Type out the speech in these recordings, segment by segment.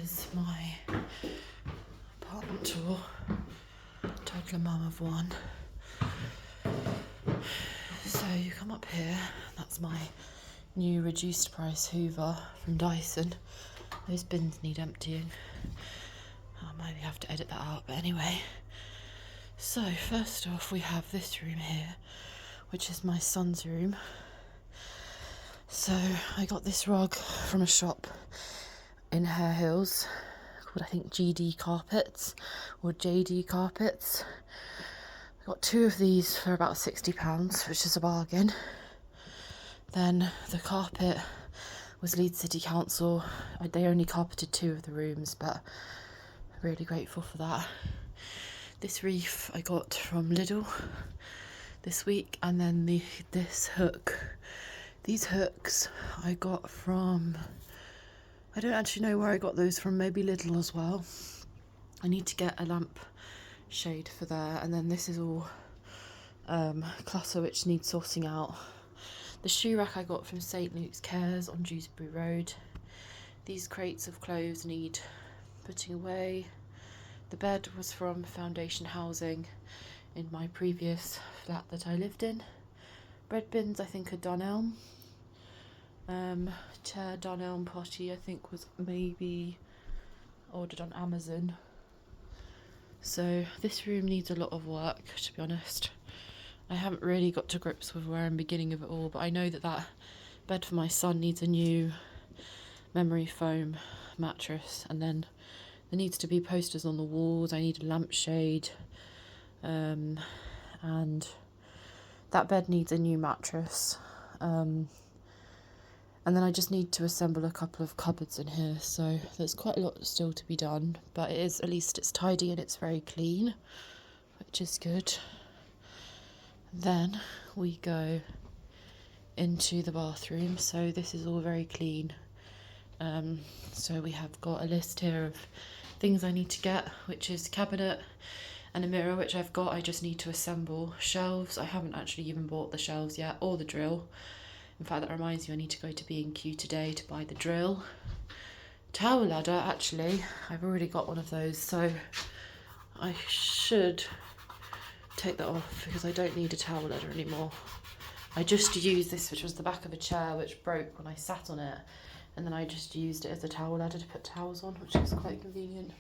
is my apartment tour. Toddler mum of one. So you come up here, that's my new reduced price Hoover from Dyson. Those bins need emptying. I maybe have to edit that out, but anyway. So first off we have this room here, which is my son's room. So I got this rug from a shop in Hare Hills called, I think, GD Carpets or JD Carpets. I got two of these for about £60, which is a bargain. Then the carpet was Leeds City Council. They only carpeted two of the rooms, but I'm really grateful for that. This wreath I got from Lidl this week, and then this hook. These hooks I got from, I don't actually know where I got those from, maybe Lidl as well. I need to get a lamp shade for there, and then this is all clutter which needs sorting out. The shoe rack I got from St Luke's Cares on Dewsbury Road. These crates of clothes need putting away. The bed was from Foundation Housing in my previous flat that I lived in. Bread bins I think are Dunelm. Chair Dunelm potty I think was maybe ordered on Amazon. So this room needs a lot of work, to be honest. I haven't really got to grips with where I'm beginning of it all, but I know that bed for my son needs a new memory foam mattress, and then there needs to be posters on the walls. I need a lampshade, and that bed needs a new mattress. And then I just need to assemble a couple of cupboards in here, so there's quite a lot still to be done, but at least it's tidy and it's very clean, which is good. Then we go into the bathroom, so this is all very clean. So we have got a list here of things I need to get, which is a cabinet and a mirror, which I've got. I just need to assemble shelves. I haven't actually even bought the shelves yet, or the drill. In fact, that reminds me, I need to go to B&Q today to buy the drill. Towel ladder, actually, I've already got one of those, so I should take that off because I don't need a towel ladder anymore. I just used this, which was the back of a chair which broke when I sat on it, and then I just used it as a towel ladder to put towels on, which is quite convenient.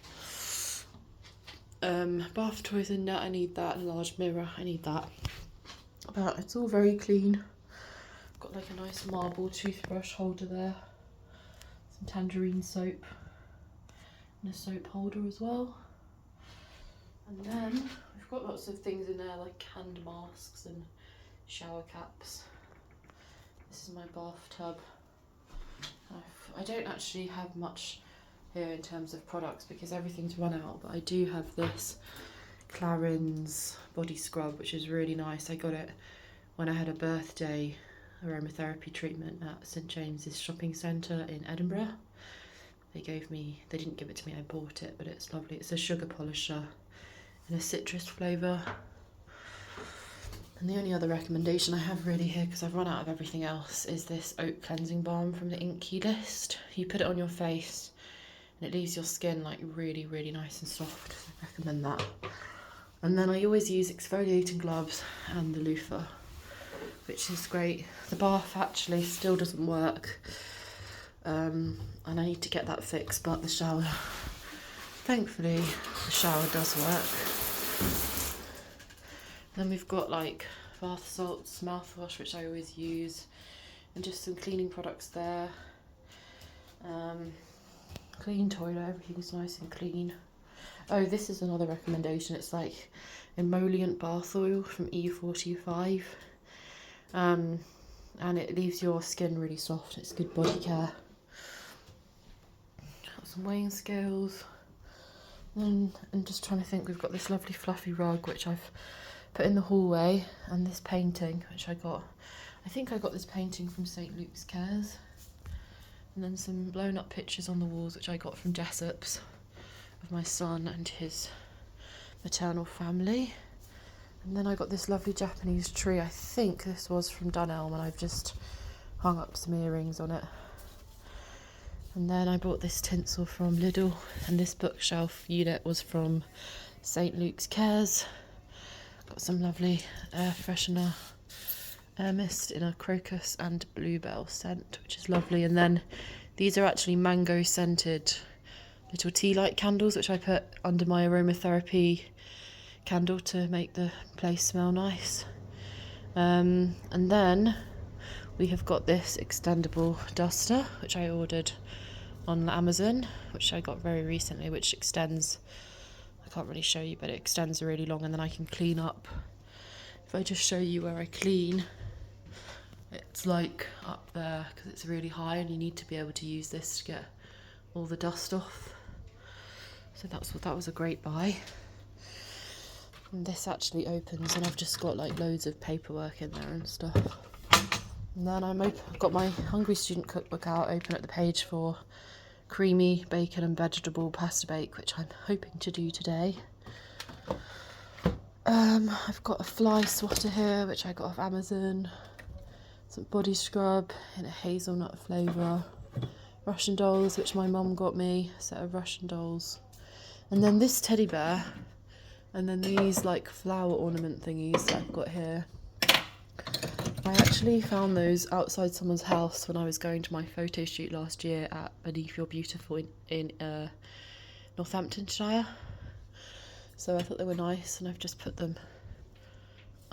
Bath toys and net, I need that. A large mirror, I need that. But it's all very clean. Got like a nice marble toothbrush holder there, some tangerine soap, and a soap holder as well. And then we've got lots of things in there like hand masks and shower caps. This is my bathtub. I don't actually have much here in terms of products because everything's run out, but I do have this Clarins body scrub, which is really nice. I got it when I had a birthday aromatherapy treatment at St James's shopping centre in Edinburgh. They didn't give it to me, I bought it, but it's lovely. It's a sugar polisher in a citrus flavour. And the only other recommendation I have really here, because I've run out of everything else, is this oat cleansing balm from the Inkey list. You put it on your face and it leaves your skin like really, really nice and soft. I recommend that. And then I always use exfoliating gloves and the loofah, which is great. The bath actually still doesn't work, and I need to get that fixed, but the shower, thankfully the shower does work. Then we've got like bath salts, mouthwash, which I always use, and just some cleaning products there. Clean toilet, everything's nice and clean. Oh, this is another recommendation. It's like emollient bath oil from E45. And it leaves your skin really soft. It's good body care. Got some weighing scales. And just trying to think, we've got this lovely fluffy rug which I've put in the hallway, and this painting which I think I got this painting from St Luke's Cares, and then some blown up pictures on the walls which I got from Jessop's of my son and his maternal family. And then I got this lovely Japanese tree. I think this was from Dunelm, and I've just hung up some earrings on it. And then I bought this tinsel from Lidl, and this bookshelf unit was from St. Luke's Cares. Got some lovely air freshener, air mist in a crocus and bluebell scent, which is lovely. And then these are actually mango scented little tea light candles, which I put under my aromatherapy candle to make the place smell nice. And then we have got this extendable duster, which I ordered on Amazon, which I got very recently, which extends, I can't really show you, but it extends really long, and then I can clean up. If I just show you where I clean, it's like up there because it's really high, and you need to be able to use this to get all the dust off. So that was a great buy. And this actually opens, and I've just got like loads of paperwork in there and stuff. And then I've got my Hungry Student cookbook out, open at the page for creamy bacon and vegetable pasta bake, which I'm hoping to do today. I've got a fly swatter here, which I got off Amazon. Some body scrub in a hazelnut flavour. Russian dolls, which my mum got me, a set of Russian dolls. And then this teddy bear. And then these like flower ornament thingies that I've got here. I actually found those outside someone's house when I was going to my photo shoot last year at Beneath Your Beautiful in Northamptonshire. So I thought they were nice, and I've just put them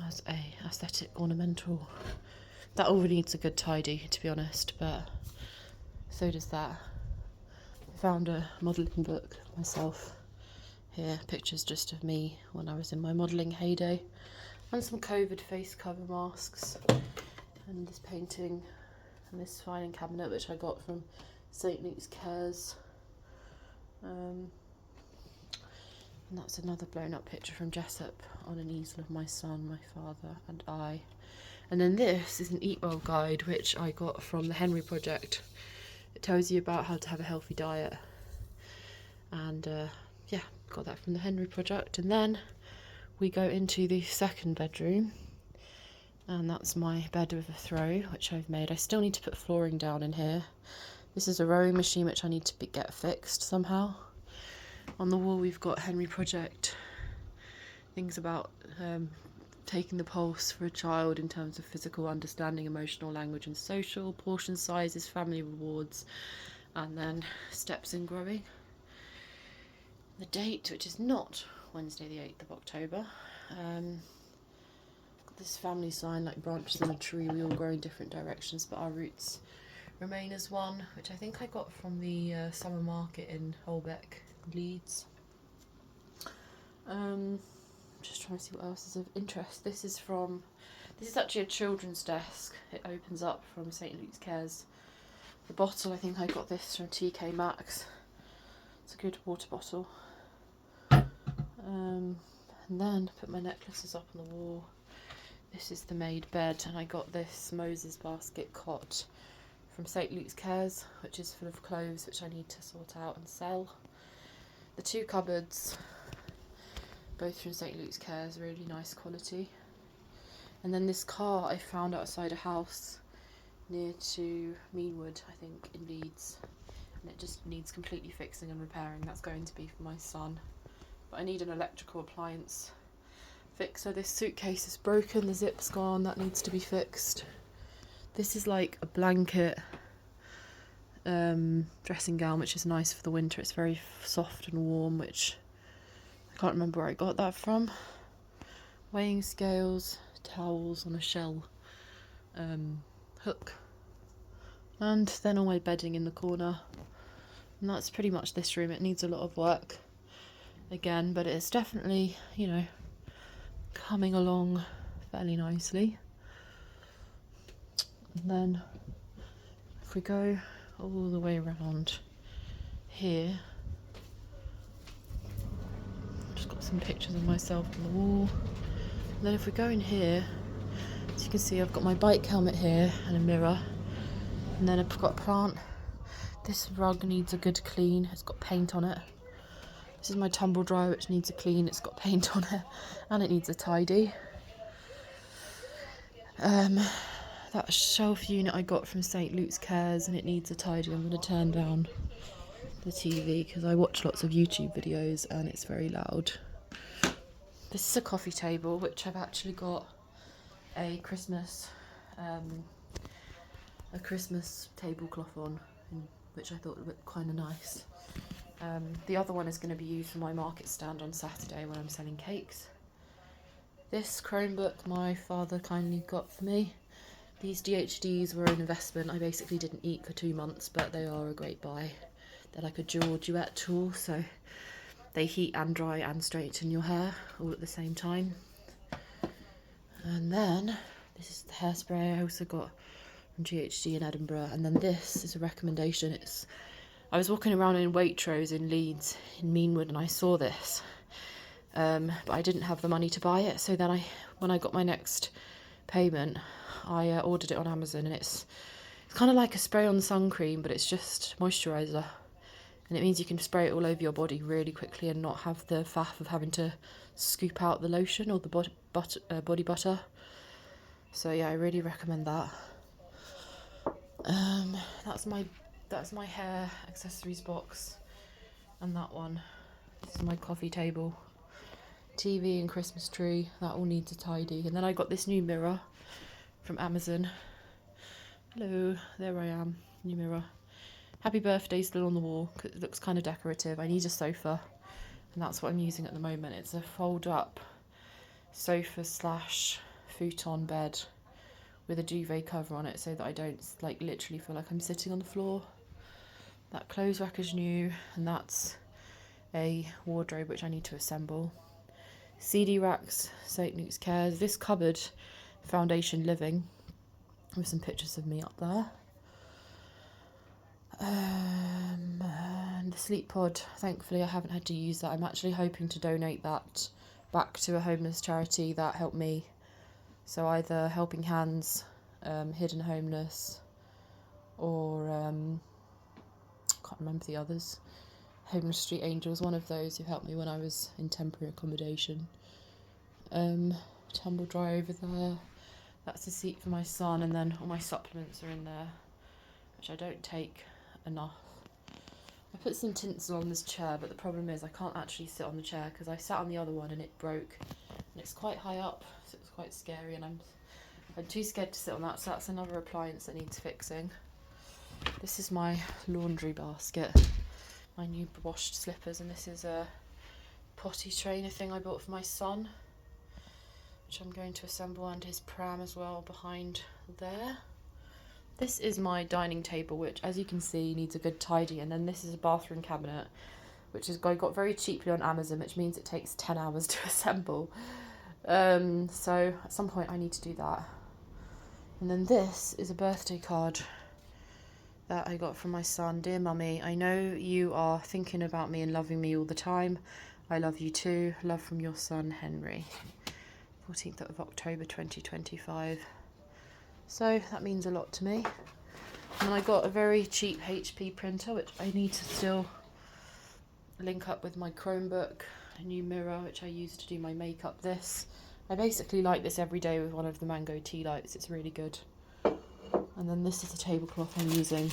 as a aesthetic ornamental. That all needs a good tidy, to be honest, but so does that. I found a modelling book myself here, pictures just of me when I was in my modelling heyday. And some COVID face cover masks, and this painting, and this filing cabinet which I got from St. Luke's Cares. And that's another blown up picture from Jessup on an easel of my son, my father and I. And then this is an Eat Well guide which I got from the Henry Project. It tells you about how to have a healthy diet, and yeah, got that from the Henry Project. And then we go into the second bedroom, and that's my bed with a throw, which I've made. I still need to put flooring down in here. This is a rowing machine which I need to get fixed somehow. On the wall we've got Henry Project things about taking the pulse for a child in terms of physical understanding, emotional language and social, portion sizes, family rewards, and then steps in growing. The date, which is not Wednesday the 8th of October. This family sign like branches on a tree, we all grow in different directions but our roots remain as one, which I think I got from the summer market in Holbeck, Leeds. Just trying to see what else is of interest. This is actually a children's desk. It opens up from St. Luke's Cares. The bottle, I think I got this from TK Maxx. It's a good water bottle. And then put my necklaces up on the wall. This is the made bed, and I got this Moses basket cot from St. Luke's Cares, which is full of clothes which I need to sort out and sell. The two cupboards, both from St. Luke's Cares, really nice quality. And then this car I found outside a house near to Meanwood, I think, in Leeds, and it just needs completely fixing and repairing. That's going to be for my son, but I need an electrical appliance fixer. This suitcase is broken, the zip's gone, that needs to be fixed. This is like a blanket dressing gown, which is nice for the winter. It's very soft and warm, which I can't remember where I got that from. Weighing scales, towels on a shell hook, and then all my bedding in the corner. And that's pretty much this room. It needs a lot of work again, but it's definitely, you know, coming along fairly nicely. And then if we go all the way around here, just got some pictures of myself on the wall. And then if we go in here, as you can see, I've got my bike helmet here and a mirror, and then I've got a plant. This rug needs a good clean, it's got paint on it. This is my tumble dryer, which needs a clean, it's got paint on it, and it needs a tidy. that shelf unit I got from St. Luke's Cares, and it needs a tidy. I'm going to turn down the TV because I watch lots of YouTube videos and it's very loud. This is a coffee table which I've actually got a Christmas tablecloth on, which I thought looked kind of nice. The other one is going to be used for my market stand on Saturday when I'm selling cakes. This Chromebook my father kindly got for me. These DHDs were an investment. I basically didn't eat for 2 months, but they are a great buy. They're like a duet tool, so they heat and dry and straighten your hair all at the same time. And then this is the hairspray I also got from GHD in Edinburgh. And then this is a recommendation. I was walking around in Waitrose in Leeds in Meanwood and I saw this, but I didn't have the money to buy it. So then when I got my next payment, I ordered it on Amazon, and it's kind of like a spray-on sun cream, but it's just moisturiser, and it means you can spray it all over your body really quickly and not have the faff of having to scoop out the lotion or the body butter. So yeah, I really recommend that. That's my hair accessories box, and that one. This is my coffee table, TV and Christmas tree. That all needs a tidy. And then I got this new mirror from Amazon. Hello, there I am, new mirror. Happy birthday still on the wall, 'cause it looks kind of decorative. I need a sofa, and that's what I'm using at the moment. It's a fold-up sofa / futon bed with a duvet cover on it, so that I don't literally feel like I'm sitting on the floor. That clothes rack is new, and that's a wardrobe which I need to assemble. CD racks, St. Luke's Cares. This cupboard, Foundation Living, with some pictures of me up there. And the sleep pod, thankfully I haven't had to use that. I'm actually hoping to donate that back to a homeless charity that helped me. So either Helping Hands, Hidden Homeless, or I can't remember the others. Homeless Street Angels, one of those who helped me when I was in temporary accommodation. Tumble dryer over there. That's a seat for my son, and then all my supplements are in there, which I don't take enough. I put some tinsel on this chair, but the problem is I can't actually sit on the chair because I sat on the other one and it broke, and it's quite high up, so it's quite scary, and I'm too scared to sit on that. So that's another appliance that needs fixing. This is my laundry basket, my new washed slippers, and this is a potty trainer thing I bought for my son, which I'm going to assemble, and his pram as well behind there. This is my dining table, which, as you can see, needs a good tidy. And then this is a bathroom cabinet, which I got very cheaply on Amazon, which means it takes 10 hours to assemble. So at some point I need to do that. And then this is a birthday card that I got from my son. Dear Mummy, I know you are thinking about me and loving me all the time. I love you too. Love from your son, Henry. 14th of October 2025. So that means a lot to me. And I got a very cheap HP printer, which I need to still link up with my Chromebook. A new mirror, which I use to do my makeup. I basically light this every day with one of the Mango tea lights. It's really good. And then this is the tablecloth I'm using.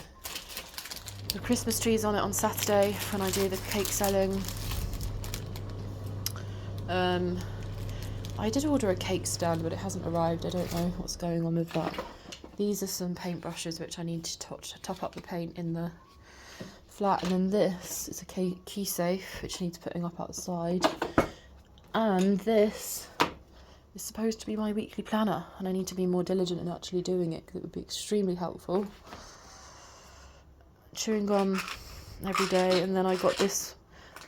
The Christmas tree's on it on Saturday when I do the cake selling. I did order a cake stand, but it hasn't arrived. I don't know what's going on with that. These are some paint brushes which I need to top up the paint in the flat. And then this is a key safe which needs putting up outside. And this is supposed to be my weekly planner, and I need to be more diligent in actually doing it because it would be extremely helpful. Chewing gum every day. And then I got this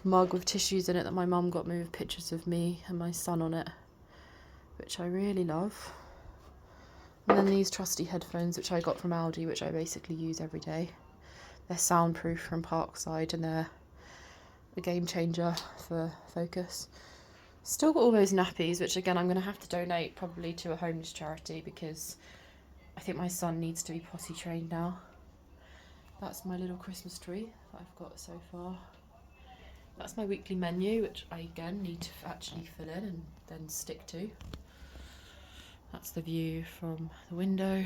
mug with tissues in it that my mum got me with pictures of me and my son on it, which I really love. And then these trusty headphones which I got from Aldi, which I basically use every day. They're soundproof from Parkside, and they're a game changer for focus. Still got all those nappies, which again I'm going to have to donate probably to a homeless charity because I think my son needs to be potty trained now. That's my little Christmas tree that I've got so far. That's my weekly menu, which I again need to actually fill in and then stick to. That's the view from the window.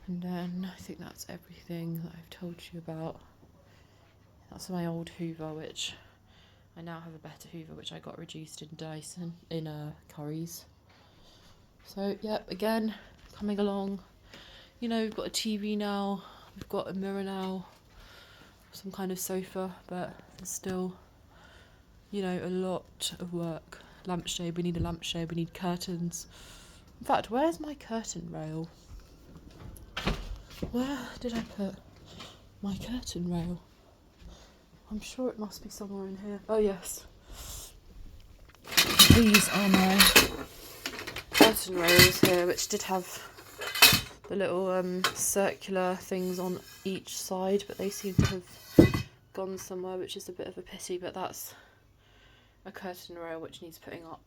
And then I think that's everything that I've told you about. That's my old Hoover, which I now have a better Hoover, which I got reduced in Dyson, in Currys. So, yep, again, coming along. You know, we've got a TV now, we've got a mirror now, some kind of sofa, but there's still, you know, a lot of work. Lampshade, we need a lampshade, we need curtains. In fact, where's my curtain rail? Where did I put my curtain rail? I'm sure it must be somewhere in here. Oh yes. These are my curtain rails here, which did have the little circular things on each side, but they seem to have gone somewhere, which is a bit of a pity, but that's a curtain rail which needs putting up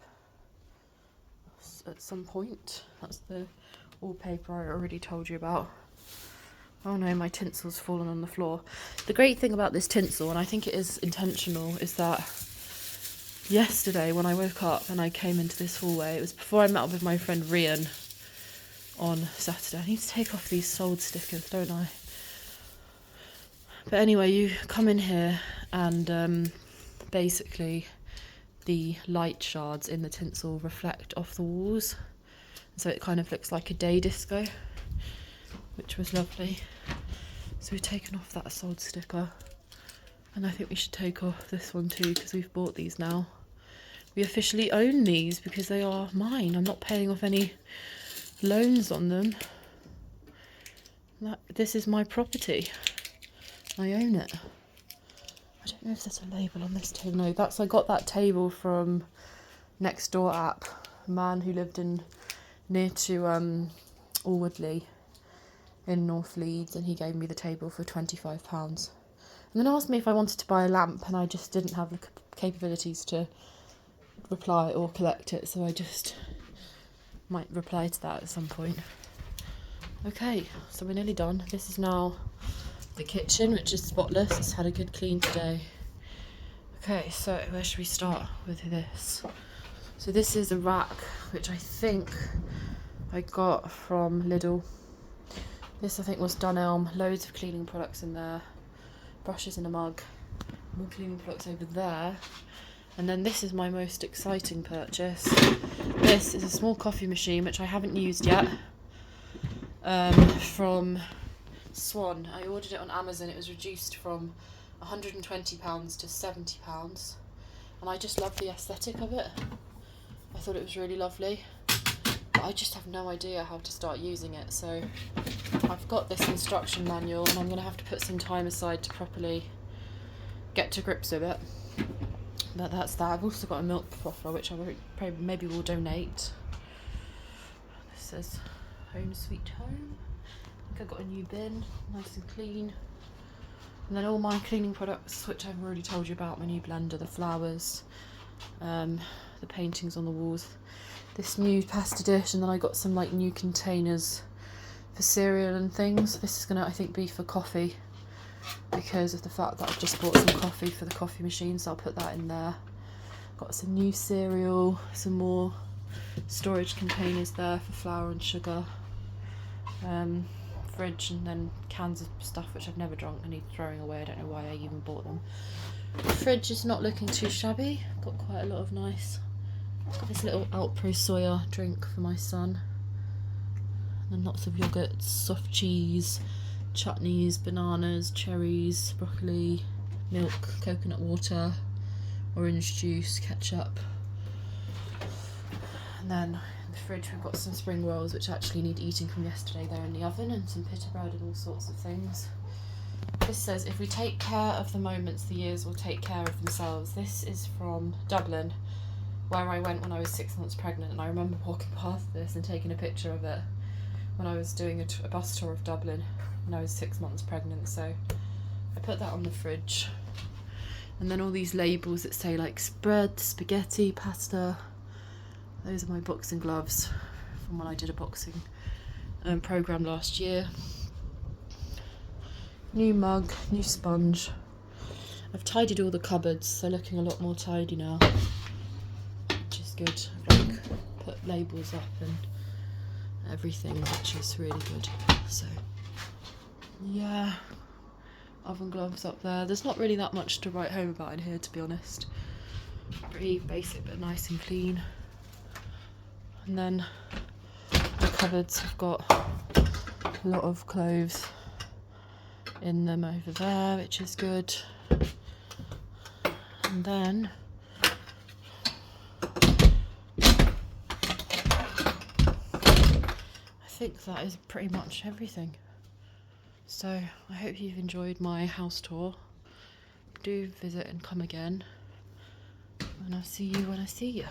at some point. That's the wallpaper I already told you about. Oh no, my tinsel's fallen on the floor. The great thing about this tinsel, and I think it is intentional, is that yesterday when I woke up and I came into this hallway, it was before I met up with my friend Rian on Saturday. I need to take off these sold stickers, don't I? But anyway, you come in here and basically the light shards in the tinsel reflect off the walls. So it kind of looks like a day disco, which was lovely. So we've taken off that sold sticker, and I think we should take off this one too, because we've bought these now. We officially own these because they are mine. I'm not paying off any loans on them. This is my property. I own it. I don't know if there's a label on this table. No, I got that table from Nextdoor app. A man who lived near to Alwoodley in North Leeds, and he gave me the table for £25. And then asked me if I wanted to buy a lamp, and I just didn't have the capabilities to reply or collect it, so I just might reply to that at some point. Okay, so we're nearly done. This is now the kitchen, which is spotless. It's had a good clean today. Okay, so where should we start with this? So this is a rack, which I think I got from Lidl. This I think was Dunelm. Loads of cleaning products in there. Brushes in a mug. More cleaning products over there. And then this is my most exciting purchase. This is a small coffee machine, which I haven't used yet. From Swan. I ordered it on Amazon. It was reduced from £120 to £70. And I just love the aesthetic of it. I thought it was really lovely. But I just have no idea how to start using it, so I've got this instruction manual and I'm going to have to put some time aside to properly get to grips with it. But that's that. I've also got a milk frother, which maybe will donate. This says Home Sweet Home. I think I got a new bin, nice and clean. And then all my cleaning products, which I've already told you about, my new blender, the flowers, the paintings on the walls, this new pasta dish, and then I got some like new containers for cereal and things. This is gonna, I think, be for coffee because of the fact that I've just bought some coffee for the coffee machine, so I'll put that in there. Got some new cereal, some more storage containers there for flour and sugar, fridge, and then cans of stuff which I've never drunk and need throwing away. I don't know why I even bought them. The fridge is not looking too shabby. Got quite a lot of nice. Got this little Alpro soya drink for my son. And then lots of yogurts, soft cheese, chutneys, bananas, cherries, broccoli, milk, coconut water, orange juice, ketchup. And then in the fridge we've got some spring rolls which actually need eating from yesterday. They're in the oven, and some pita bread and all sorts of things. This says, if we take care of the moments, the years will take care of themselves. This is from Dublin, where I went when I was 6 months pregnant, and I remember walking past this and taking a picture of it when I was doing a bus tour of Dublin when I was 6 months pregnant. So I put that on the fridge. And then all these labels that say like bread, spaghetti, pasta. Those are my boxing gloves from when I did a boxing programme last year. New mug, new sponge. I've tidied all the cupboards, they're looking a lot more tidy now, which is good. I've put labels up and everything, which is really good. So yeah, oven gloves up there. There's not really that much to write home about in here, to be honest. Pretty basic but nice and clean. And then the cupboards have got a lot of clothes in them over there, which is good. And then I think that is pretty much everything. So I hope you've enjoyed my house tour. Do visit and come again, and I'll see you when I see you.